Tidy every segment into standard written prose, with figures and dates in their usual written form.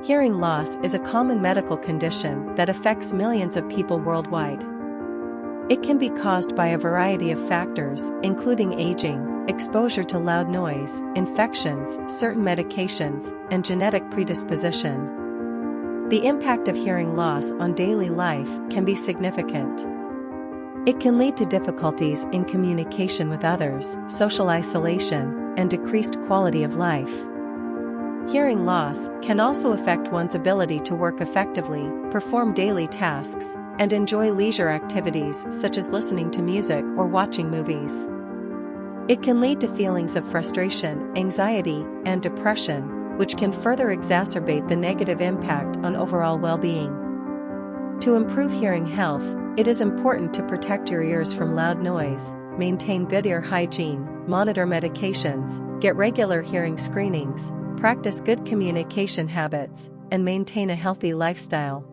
Hearing loss is a common medical condition that affects millions of people worldwide. It can be caused by a variety of factors, including aging, exposure to loud noise, infections, certain medications, and genetic predisposition. The impact of hearing loss on daily life can be significant. It can lead to difficulties in communication with others, social isolation, and decreased quality of life. Hearing loss can also affect one's ability to work effectively, perform daily tasks, and enjoy leisure activities such as listening to music or watching movies. It can lead to feelings of frustration, anxiety, and depression, which can further exacerbate the negative impact on overall well-being. To improve hearing health, it is important to protect your ears from loud noise, maintain good ear hygiene, monitor medications, get regular hearing screenings, practice good communication habits, and maintain a healthy lifestyle.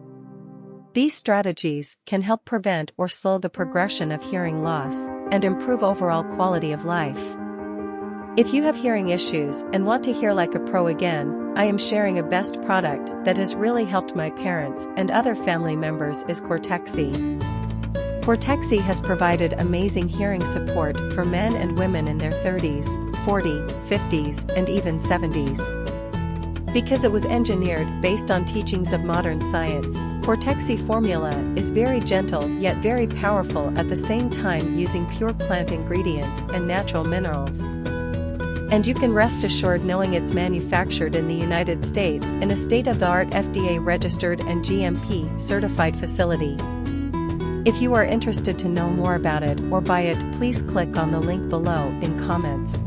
These strategies can help prevent or slow the progression of hearing loss and improve overall quality of life. If you have hearing issues and want to hear like a pro again, I am sharing a best product that has really helped my parents and other family members is Cortexi. Cortexi has provided amazing hearing support for men and women in their 30s, 40s, 50s, and even 70s. Because it was engineered based on teachings of modern science, Cortexi formula is very gentle yet very powerful at the same time, using pure plant ingredients and natural minerals. And you can rest assured knowing it's manufactured in the United States in a state-of-the-art FDA-registered and GMP-certified facility. If you are interested to know more about it or buy it, please click on the link below in comments.